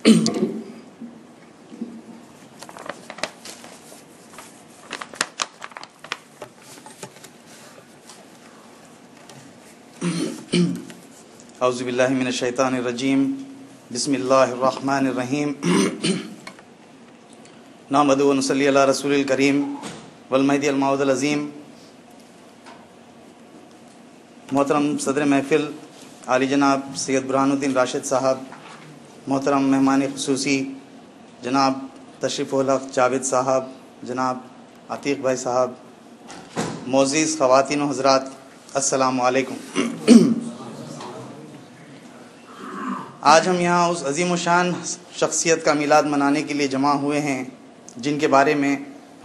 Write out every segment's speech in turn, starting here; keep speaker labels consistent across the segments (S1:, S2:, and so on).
S1: اعوذ باللہ من الشیطان الرجیم بسم اللہ الرحمن الرحیم نحمدہ و نصلی علی رسول الکریم والمہدی الموعود العظیم۔ محترم صدر محفل عالی جناب سید برہان الدین راشد صاحب، محترم مہمان خصوصی جناب تشریف الحق جاوید صاحب، جناب عتیق بھائی صاحب، معزز خواتین و حضرات، السلام علیکم۔ آج ہم یہاں اس عظیم و شان شخصیت کا میلاد منانے کے لیے جمع ہوئے ہیں جن کے بارے میں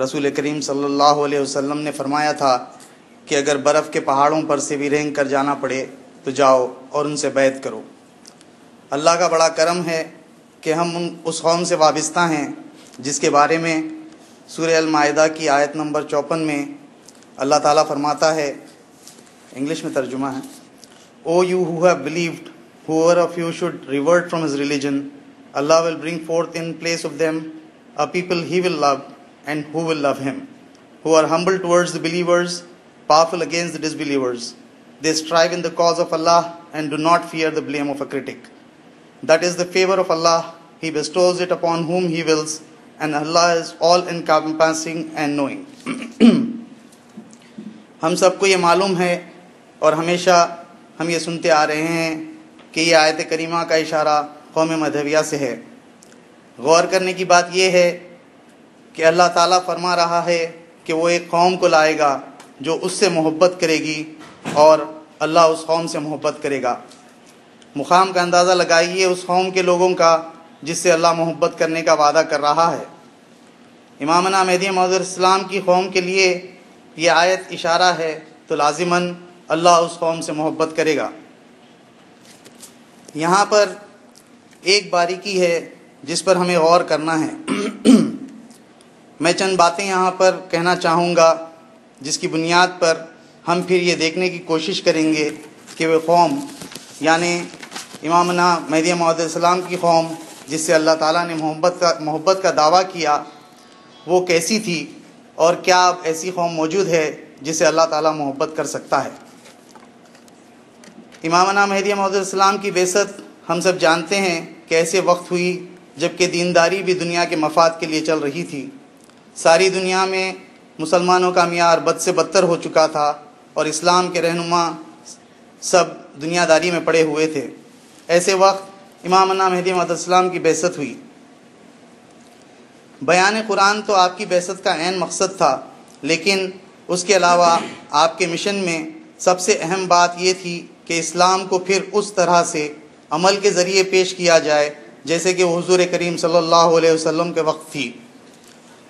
S1: رسول کریم صلی اللہ علیہ وسلم نے فرمایا تھا کہ اگر برف کے پہاڑوں پر سے بھی رینگ کر جانا پڑے تو جاؤ اور ان سے بیعت کرو۔ اللہ کا بڑا کرم ہے کہ ہم اس قوم سے وابستہ ہیں جس کے بارے میں سورہ المائدہ کی آیت نمبر 54 میں اللہ تعالیٰ فرماتا ہے، انگلش میں ترجمہ ہے، "O you who have believed, whoever of you should revert from his religion, Allah will bring forth in place of them a people he will love and who will love him, who are humble towards the believers, powerful against the disbelievers. They strive in the cause of Allah and do not fear the blame of a critic. That is the favor of Allah. He bestows it upon whom he wills, and Allah is all encompassing and knowing." ہم سب کو یہ معلوم ہے اور ہمیشہ ہم یہ سنتے آ رہے ہیں کہ یہ آیت کریمہ کا اشارہ قوم مدھویہ سے ہے۔ غور کرنے کی بات یہ ہے کہ اللہ تعالیٰ فرما رہا ہے کہ وہ ایک قوم کو لائے گا جو اس سے محبت کرے گی اور اللہ اس قوم سے محبت کرے گا۔ مقام کا اندازہ لگائیے اس قوم کے لوگوں کا جس سے اللہ محبت کرنے کا وعدہ کر رہا ہے۔ امامنا مہدی موعود الاسلام کی قوم کے لیے یہ آیت اشارہ ہے تو لازماً اللہ اس قوم سے محبت کرے گا۔ یہاں پر ایک باریکی ہے جس پر ہمیں غور کرنا ہے۔ میں چند باتیں یہاں پر کہنا چاہوں گا جس کی بنیاد پر ہم پھر یہ دیکھنے کی کوشش کریں گے کہ وہ قوم یعنی امامنا مہدی موعود السلام کی قوم جس سے اللہ تعالیٰ نے محبت کا دعویٰ کیا وہ کیسی تھی اور کیا اب ایسی قوم موجود ہے جسے اللہ تعالیٰ محبت کر سکتا ہے۔ امامنا مہدی موعود السلام کی بعثت ہم سب جانتے ہیں کہ ایسے وقت ہوئی جب کہ دینداری بھی دنیا کے مفاد کے لیے چل رہی تھی۔ ساری دنیا میں مسلمانوں کا معیار بد سے بدتر ہو چکا تھا اور اسلام کے رہنما سب دنیا داری میں پڑے ہوئے تھے۔ ایسے وقت امامنا مہدی موعود السلام کی بعثت ہوئی۔ بیان قرآن تو آپ کی بعثت کا عین مقصد تھا، لیکن اس کے علاوہ آپ کے مشن میں سب سے اہم بات یہ تھی کہ اسلام کو پھر اس طرح سے عمل کے ذریعے پیش کیا جائے جیسے کہ حضور کریم صلی اللہ علیہ وسلم کے وقت تھی۔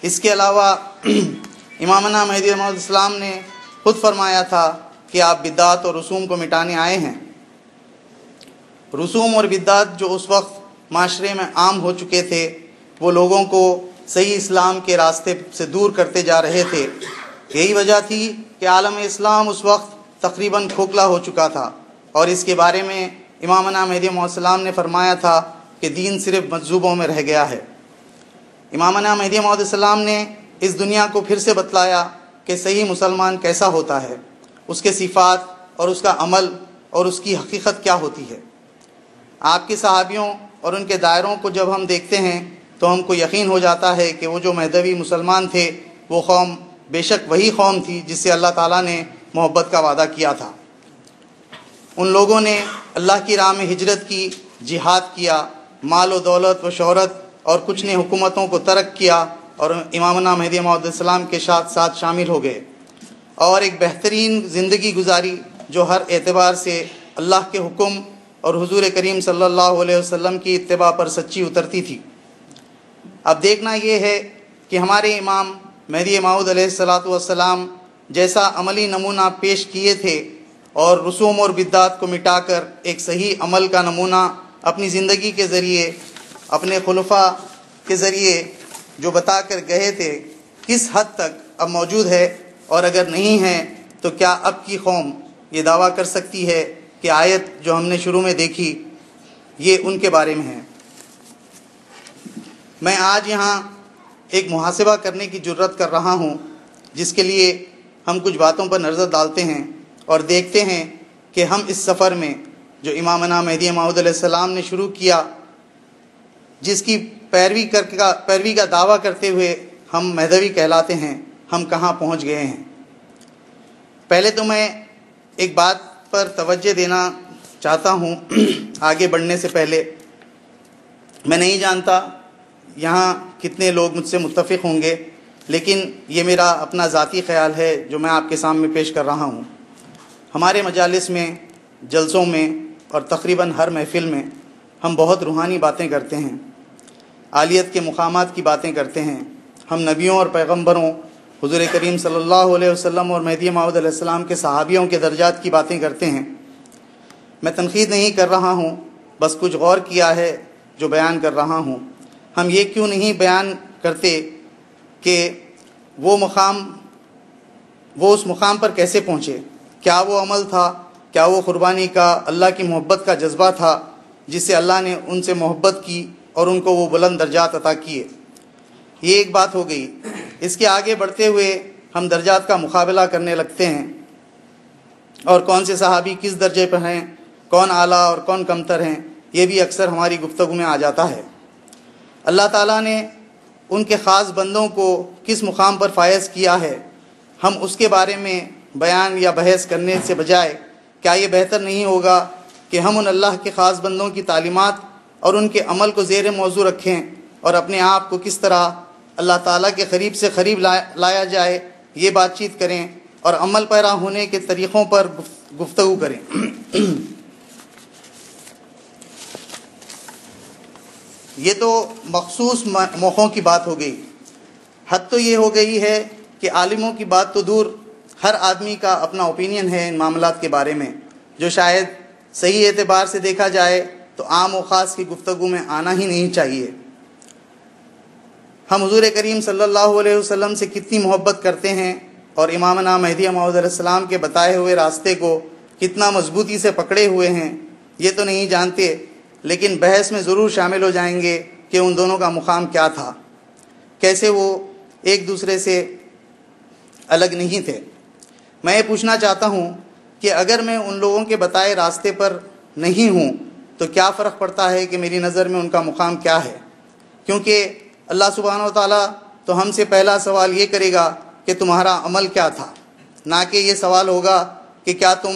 S1: اس کے علاوہ امامنا مہدی موعود السلام نے خود فرمایا تھا کہ آپ بدعت اور رسوم کو مٹانے آئے ہیں۔ رسوم اور بدعت جو اس وقت معاشرے میں عام ہو چکے تھے وہ لوگوں کو صحیح اسلام کے راستے سے دور کرتے جا رہے تھے۔ یہی وجہ تھی کہ عالم اسلام اس وقت تقریباً کھوکھلا ہو چکا تھا اور اس کے بارے میں امامنا مہدی موعود السلام نے فرمایا تھا کہ دین صرف مجذوبوں میں رہ گیا ہے۔ امامنا مہدی موعود السلام نے اس دنیا کو پھر سے بتلایا کہ صحیح مسلمان کیسا ہوتا ہے، اس کے صفات اور اس کا عمل اور اس کی حقیقت کیا ہوتی ہے۔ آپ کے صحابیوں اور ان کے دائروں کو جب ہم دیکھتے ہیں تو ہم کو یقین ہو جاتا ہے کہ وہ جو مہدوی مسلمان تھے وہ قوم بے شک وہی قوم تھی جس سے اللہ تعالیٰ نے محبت کا وعدہ کیا تھا۔ ان لوگوں نے اللہ کی راہ میں ہجرت کی، جہاد کیا، مال و دولت و شہرت اور کچھ نے حکومتوں کو ترک کیا اور امامنا مہدی موعود السلام کے ساتھ شامل ہو گئے اور ایک بہترین زندگی گزاری جو ہر اعتبار سے اللہ کے حکم اور حضور کریم صلی اللہ علیہ وسلم کی اتباع پر سچی اترتی تھی۔ اب دیکھنا یہ ہے کہ ہمارے امام مہدی موعود علیہ الصلاۃ والسلام جیسا عملی نمونہ پیش کیے تھے اور رسوم اور بدعات کو مٹا کر ایک صحیح عمل کا نمونہ اپنی زندگی کے ذریعے اپنے خلفاء کے ذریعے جو بتا کر گئے تھے کس حد تک اب موجود ہے، اور اگر نہیں ہے تو کیا اب کی قوم یہ دعویٰ کر سکتی ہے کہ آیت جو ہم نے شروع میں دیکھی یہ ان کے بارے میں ہے۔ میں آج یہاں ایک محاسبہ کرنے کی جرت کر رہا ہوں، جس کے لیے ہم کچھ باتوں پر نظر ڈالتے ہیں اور دیکھتے ہیں کہ ہم اس سفر میں جو امامنا مہدی موعود علیہ السلام نے شروع کیا، جس کی پیروی کا دعویٰ کرتے ہوئے ہم مہدوی کہلاتے ہیں، ہم کہاں پہنچ گئے ہیں۔ پہلے تو میں ایک بات پر توجہ دینا چاہتا ہوں آگے بڑھنے سے پہلے۔ میں نہیں جانتا یہاں کتنے لوگ مجھ سے متفق ہوں گے، لیکن یہ میرا اپنا ذاتی خیال ہے جو میں آپ کے سامنے پیش کر رہا ہوں۔ ہمارے مجالس میں، جلسوں میں اور تقریباً ہر محفل میں ہم بہت روحانی باتیں کرتے ہیں، عالیت کے مقامات کی باتیں کرتے ہیں۔ ہم نبیوں اور پیغمبروں، حضور کریم صلی اللہ علیہ وسلم اور مہدی موعود علیہ السلام کے صحابیوں کے درجات کی باتیں کرتے ہیں۔ میں تنقید نہیں کر رہا ہوں، بس کچھ غور کیا ہے جو بیان کر رہا ہوں۔ ہم یہ کیوں نہیں بیان کرتے کہ وہ اس مقام پر کیسے پہنچے؟ کیا وہ عمل تھا؟ کیا وہ قربانی کا، اللہ کی محبت کا جذبہ تھا جس سے اللہ نے ان سے محبت کی اور ان کو وہ بلند درجات عطا کیے؟ یہ ایک بات ہو گئی۔ اس کے آگے بڑھتے ہوئے ہم درجات کا مقابلہ کرنے لگتے ہیں، اور کون سے صحابی کس درجے پر ہیں، کون اعلیٰ اور کون کمتر ہیں، یہ بھی اکثر ہماری گفتگو میں آ جاتا ہے۔ اللہ تعالیٰ نے ان کے خاص بندوں کو کس مقام پر فائز کیا ہے، ہم اس کے بارے میں بیان یا بحث کرنے سے بجائے کیا یہ بہتر نہیں ہوگا کہ ہم ان اللہ کے خاص بندوں کی تعلیمات اور ان کے عمل کو زیر موضوع رکھیں اور اپنے آپ کو کس طرح اللہ تعالیٰ کے قریب سے قریب لایا جائے یہ بات چیت کریں اور عمل پیرا ہونے کے طریقوں پر گفتگو کریں۔ یہ تو مخصوص موقعوں کی بات ہو گئی۔ حد تو یہ ہو گئی ہے کہ عالموں کی بات تو دور، ہر آدمی کا اپنا اوپینین ہے ان معاملات کے بارے میں، جو شاید صحیح اعتبار سے دیکھا جائے تو عام و خاص کی گفتگو میں آنا ہی نہیں چاہیے۔ ہم حضور کریم صلی اللہ علیہ وسلم سے کتنی محبت کرتے ہیں اور امامنا مہدی موعود علیہ السلام کے بتائے ہوئے راستے کو کتنا مضبوطی سے پکڑے ہوئے ہیں، یہ تو نہیں جانتے، لیکن بحث میں ضرور شامل ہو جائیں گے کہ ان دونوں کا مقام کیا تھا، کیسے وہ ایک دوسرے سے الگ نہیں تھے۔ میں یہ پوچھنا چاہتا ہوں کہ اگر میں ان لوگوں کے بتائے راستے پر نہیں ہوں تو کیا فرق پڑتا ہے کہ میری نظر میں ان کا مقام کیا ہے؟ کیونکہ اللہ سبحانہ و تعالیٰ تو ہم سے پہلا سوال یہ کرے گا کہ تمہارا عمل کیا تھا، نہ کہ یہ سوال ہوگا کہ کیا تم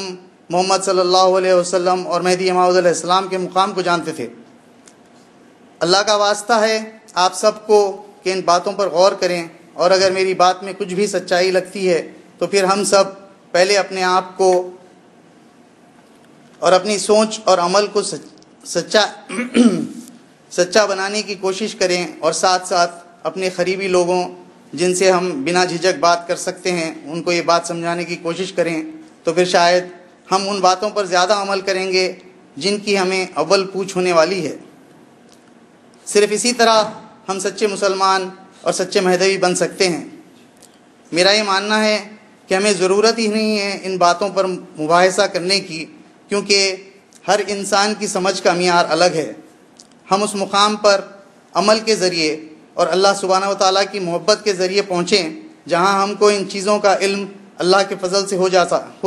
S1: محمد صلی اللہ علیہ وسلم اور مہدی موعود علیہ السلام کے مقام کو جانتے تھے۔ اللہ کا واسطہ ہے آپ سب کو کہ ان باتوں پر غور کریں، اور اگر میری بات میں کچھ بھی سچائی لگتی ہے تو پھر ہم سب پہلے اپنے آپ کو اور اپنی سوچ اور عمل کو سچا بنانے کی کوشش کریں، اور ساتھ ساتھ اپنے قریبی لوگوں جن سے ہم بنا جھجک بات کر سکتے ہیں ان کو یہ بات سمجھانے کی کوشش کریں، تو پھر شاید ہم ان باتوں پر زیادہ عمل کریں گے جن کی ہمیں اول پوچھ ہونے والی ہے۔ صرف اسی طرح ہم سچے مسلمان اور سچے مہدوی بن سکتے ہیں۔ میرا یہ ماننا ہے کہ ہمیں ضرورت ہی نہیں ہے ان باتوں پر مباحثہ کرنے کی، کیونکہ ہر انسان کی سمجھ کا معیار الگ ہے۔ ہم اس مقام پر عمل کے ذریعے اور اللہ سبحانہ و تعالیٰ کی محبت کے ذریعے پہنچیں جہاں ہم کو ان چیزوں کا علم اللہ کے فضل سے ہو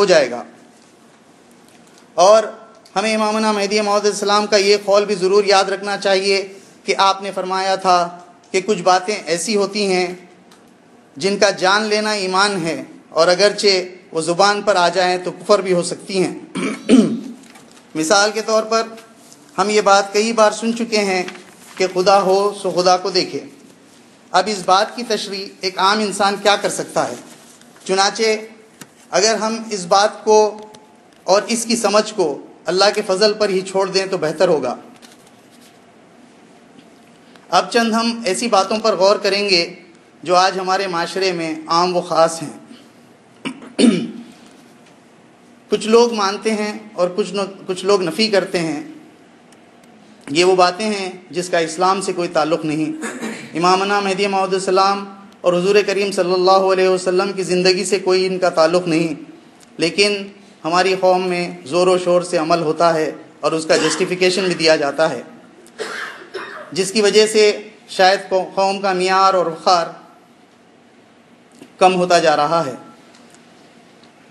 S1: جائے گا۔ اور ہمیں امامنا مہدی موعود علیہ السلام کا یہ قول بھی ضرور یاد رکھنا چاہیے کہ آپ نے فرمایا تھا کہ کچھ باتیں ایسی ہوتی ہیں جن کا جان لینا ایمان ہے، اور اگرچہ وہ زبان پر آ جائیں تو کفر بھی ہو سکتی ہیں۔ مثال کے طور پر ہم یہ بات کئی بار سن چکے ہیں کہ خدا ہو سو خدا کو دیکھے۔ اب اس بات کی تشریح ایک عام انسان کیا کر سکتا ہے؟ چنانچہ اگر ہم اس بات کو اور اس کی سمجھ کو اللہ کے فضل پر ہی چھوڑ دیں تو بہتر ہوگا۔ اب چند ہم ایسی باتوں پر غور کریں گے جو آج ہمارے معاشرے میں عام و خاص ہیں۔ کچھ لوگ مانتے ہیں اور کچھ لوگ نفی کرتے ہیں۔ یہ وہ باتیں ہیں جس کا اسلام سے کوئی تعلق نہیں۔ امامنا مہدی موعود السلام اور حضور کریم صلی اللہ علیہ وسلم کی زندگی سے کوئی ان کا تعلق نہیں، لیکن ہماری قوم میں زور و شور سے عمل ہوتا ہے اور اس کا جسٹیفیکیشن بھی دیا جاتا ہے، جس کی وجہ سے شاید قوم کا معیار اور وقار کم ہوتا جا رہا ہے۔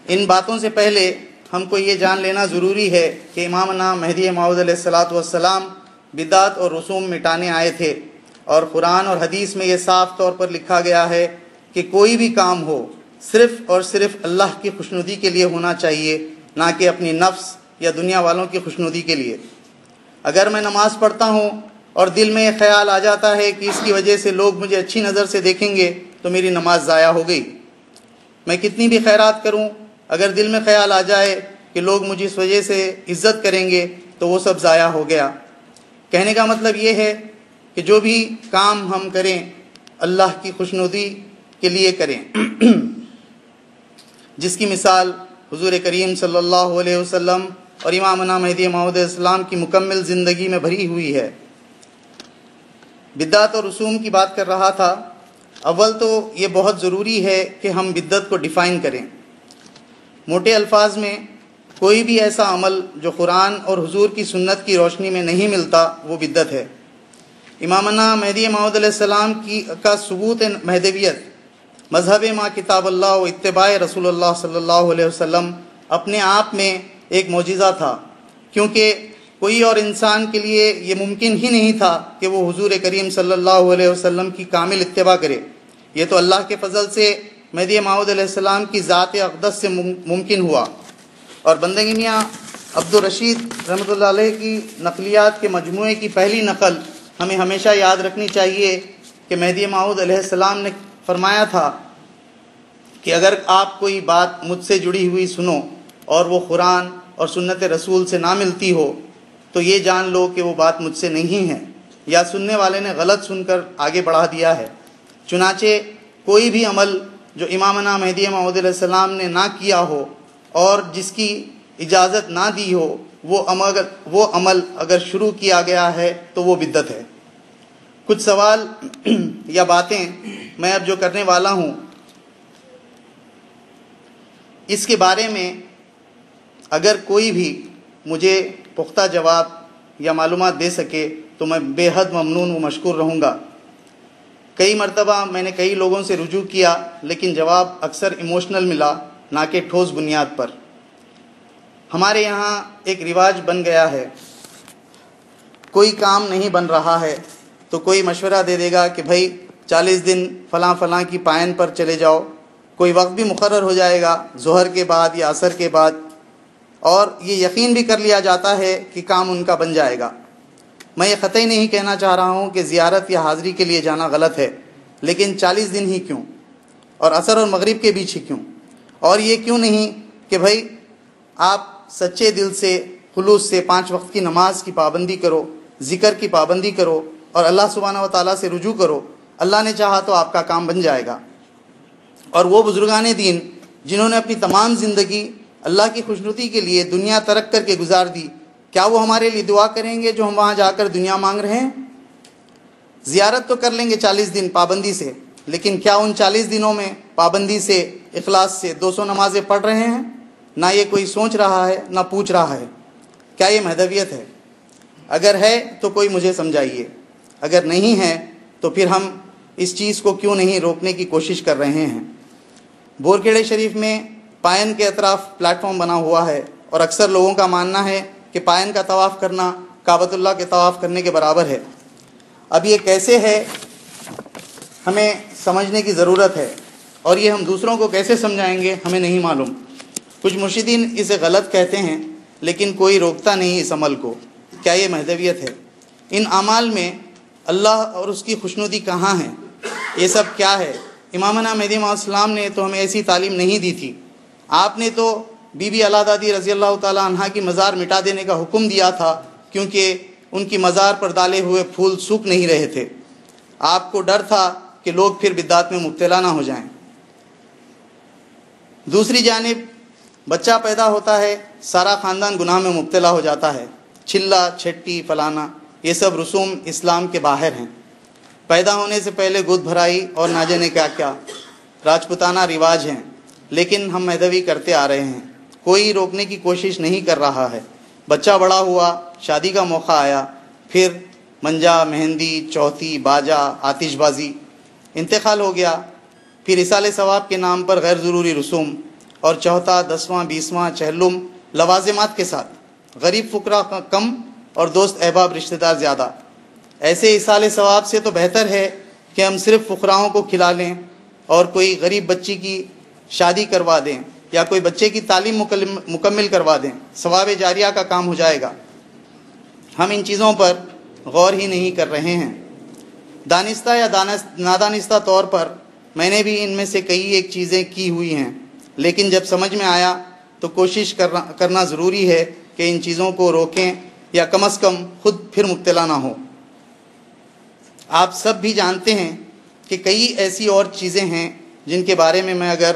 S1: ان باتوں سے پہلے ہم کو یہ جان لینا ضروری ہے کہ امامنا مہدی موعود علیہ الصلوۃ والسلام بدعت اور رسوم مٹانے آئے تھے، اور قرآن اور حدیث میں یہ صاف طور پر لکھا گیا ہے کہ کوئی بھی کام ہو صرف اور صرف اللہ کی خوشنودی کے لیے ہونا چاہیے، نہ کہ اپنی نفس یا دنیا والوں کی خوشنودی کے لیے۔ اگر میں نماز پڑھتا ہوں اور دل میں یہ خیال آ جاتا ہے کہ اس کی وجہ سے لوگ مجھے اچھی نظر سے دیکھیں گے تو میری نماز ضائع ہو گئی۔ میں کتنی بھی خیرات کروں، اگر دل میں خیال آ جائے کہ لوگ مجھے اس وجہ سے عزت کریں گے تو وہ سب ضائع ہو گیا۔ کہنے کا مطلب یہ ہے کہ جو بھی کام ہم کریں اللہ کی خوشنودی کے لیے کریں، جس کی مثال حضور کریم صلی اللہ علیہ وسلم اور امامنا مہدی موعود علیہ السلام کی مکمل زندگی میں بھری ہوئی ہے۔ بدعت اور رسوم کی بات کر رہا تھا۔ اول تو یہ بہت ضروری ہے کہ ہم بدعت کو ڈیفائن کریں۔ موٹے الفاظ میں کوئی بھی ایسا عمل جو قرآن اور حضور کی سنت کی روشنی میں نہیں ملتا وہ بدعت ہے۔ امامنا مہدی موعود علیہ السلام کا ثبوت مہدویت مذہب ما کتاب اللہ و اتباع رسول اللہ صلی اللہ علیہ وسلم اپنے آپ میں ایک معجزہ تھا، کیونکہ کوئی اور انسان کے لیے یہ ممکن ہی نہیں تھا کہ وہ حضور کریم صلی اللہ علیہ وسلم کی کامل اتباع کرے۔ یہ تو اللہ کے فضل سے مہدی موعود علیہ السلام کی ذات اقدس سے ممکن ہوا۔ اور بندگی میاں عبدالرشید رحمۃ اللہ علیہ کی نقلیات کے مجموعے کی پہلی نقل ہمیں ہمیشہ یاد رکھنی چاہیے کہ مہدی موعود علیہ السلام نے فرمایا تھا کہ اگر آپ کوئی بات مجھ سے جڑی ہوئی سنو اور وہ قرآن اور سنت رسول سے نہ ملتی ہو تو یہ جان لو کہ وہ بات مجھ سے نہیں ہے، یا سننے والے نے غلط سن کر آگے بڑھا دیا ہے۔ چنانچہ کوئی بھی عمل جو امامنا مہدی موعود علیہ السلام نے نہ کیا ہو اور جس کی اجازت نہ دی ہو وہ عمل اگر شروع کیا گیا ہے تو وہ بدعت ہے۔ کچھ سوال یا باتیں میں اب جو کرنے والا ہوں اس کے بارے میں اگر کوئی بھی مجھے پختہ جواب یا معلومات دے سکے تو میں بے حد ممنون و مشکور رہوں گا۔ کئی مرتبہ میں نے کئی لوگوں سے رجوع کیا لیکن جواب اکثر ایموشنل ملا، نہ کہ ٹھوس بنیاد پر۔ ہمارے یہاں ایک رواج بن گیا ہے، کوئی کام نہیں بن رہا ہے تو کوئی مشورہ دے دے گا کہ بھائی 40 دن فلاں کی پائن پر چلے جاؤ، کوئی وقت بھی مقرر ہو جائے گا ظہر کے بعد یا عصر کے بعد، اور یہ یقین بھی کر لیا جاتا ہے کہ کام ان کا بن جائے گا۔ میں یہ قطعی نہیں کہنا چاہ رہا ہوں کہ زیارت یا حاضری کے لیے جانا غلط ہے، لیکن 40 دن ہی کیوں، اور عصر اور مغرب کے بیچ ہی کیوں؟ اور یہ کیوں نہیں کہ بھائی آپ سچے دل سے خلوص سے 5 وقت کی نماز کی پابندی کرو، ذکر کی پابندی کرو اور اللہ سبحانہ و تعالیٰ سے رجوع کرو، اللہ نے چاہا تو آپ کا کام بن جائے گا۔ اور وہ بزرگان دین جنہوں نے اپنی تمام زندگی اللہ کی خوشنودی کے لیے دنیا ترک کر کے گزار دی، کیا وہ ہمارے لیے دعا کریں گے جو ہم وہاں جا کر دنیا مانگ رہے ہیں؟ زیارت تو کر لیں گے 40 دن پابندی سے، لیکن کیا ان 40 دنوں میں پابندی سے اخلاص سے 200 نمازیں پڑھ رہے ہیں؟ نہ یہ کوئی سوچ رہا ہے نہ پوچھ رہا ہے۔ کیا یہ مہدویت ہے؟ اگر ہے تو کوئی مجھے سمجھائیے، اگر نہیں ہے تو پھر ہم اس چیز کو کیوں نہیں روکنے کی کوشش کر رہے ہیں؟ بورکھیڑے شریف میں پائن کے اطراف پلیٹ فارم بنا ہوا ہے، اور اکثر لوگوں کا ماننا ہے کہ پائن کا طواف کرنا کعبۃ اللہ کے طواف کرنے کے برابر ہے۔ اب یہ کیسے ہے ہمیں سمجھنے کی ضرورت ہے، اور یہ ہم دوسروں کو کیسے سمجھائیں گے ہمیں نہیں معلوم۔ کچھ مرشدین اسے غلط کہتے ہیں لیکن کوئی روکتا نہیں اس عمل کو۔ کیا یہ مہدویت ہے؟ ان اعمال میں اللہ اور اس کی خوشنودی کہاں ہے؟ یہ سب کیا ہے؟ امامنا مہدی موعود السلام نے تو ہمیں ایسی تعلیم نہیں دی تھی۔ آپ نے تو بی بی الا دادی رضی اللہ تعالی عنہا کی مزار مٹا دینے کا حکم دیا تھا، کیونکہ ان کی مزار پر ڈالے ہوئے پھول سوکھ نہیں رہے تھے۔ آپ کو ڈر تھا کہ لوگ پھر بدعات میں مبتلا نہ ہو جائیں۔ دوسری جانب بچہ پیدا ہوتا ہے، سارا خاندان گناہ میں مبتلا ہو جاتا ہے، چھلا چھٹی فلانا یہ سب رسوم اسلام کے باہر ہیں۔ پیدا ہونے سے پہلے گود بھرائی اور نہ جانے کیا کیا راجپوتانہ رواج ہیں، لیکن ہم مہدوی کرتے آ رہے ہیں، کوئی روکنے کی کوشش نہیں کر رہا ہے۔ بچہ بڑا ہوا، شادی کا موقع آیا، پھر منجا، مہندی، چوتھی، باجا، آتش بازی، انتقال ہو گیا۔ پھر اصال ثواب کے نام پر غیر ضروری رسوم، اور چوتھا، 10واں، 20واں چہلم لوازمات کے ساتھ، غریب فقراء کم اور دوست احباب رشتہ دار زیادہ۔ ایسے اصال ثواب سے تو بہتر ہے کہ ہم صرف فقراؤں کو کھلا لیں اور کوئی غریب بچی کی شادی کروا دیں یا کوئی بچے کی تعلیم مکمل کروا دیں، ثواب جاریہ کا کام ہو جائے گا۔ ہم ان چیزوں پر غور ہی نہیں کر رہے ہیں۔ دانستہ یا نادانستہ طور پر میں نے بھی ان میں سے کئی ایک چیزیں کی ہوئی ہیں، لیکن جب سمجھ میں آیا تو کوشش کرنا ضروری ہے کہ ان چیزوں کو روکیں یا کم از کم خود پھر مبتلا نہ ہو۔ آپ سب بھی جانتے ہیں کہ کئی ایسی اور چیزیں ہیں جن کے بارے میں اگر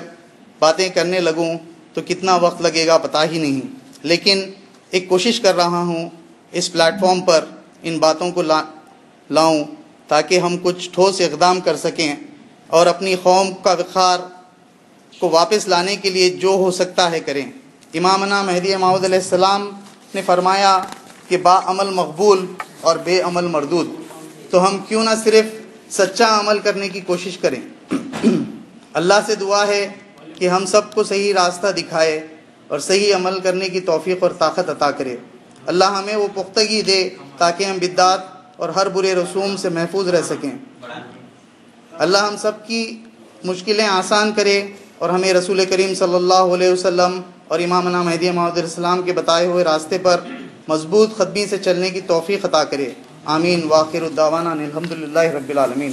S1: باتیں کرنے لگوں تو کتنا وقت لگے گا پتہ ہی نہیں، لیکن ایک کوشش کر رہا ہوں اس پلیٹ فارم پر ان باتوں کو لاؤں تاکہ ہم کچھ ٹھوس اقدام کر سکیں اور اپنی قوم کا وقار کو واپس لانے کے لیے جو ہو سکتا ہے کریں۔ امامنا مہدی موعود علیہ السلام نے فرمایا کہ با عمل مقبول اور بے عمل مردود، تو ہم کیوں نہ صرف سچا عمل کرنے کی کوشش کریں۔ اللہ سے دعا ہے کہ ہم سب کو صحیح راستہ دکھائے اور صحیح عمل کرنے کی توفیق اور طاقت عطا کرے۔ اللہ ہمیں وہ پختگی دے تاکہ ہم بدعات اور ہر برے رسوم سے محفوظ رہ سکیں۔ اللہ ہم سب کی مشکلیں آسان کرے اور ہمیں رسول کریم صلی اللہ علیہ وسلم اور امامنا مہدی موعود علیہ السلام کے بتائے ہوئے راستے پر مضبوط قدمی سے چلنے کی توفیق عطا کرے۔ آمین۔ وآخر الدعوانا الحمدللہ رب العالمین۔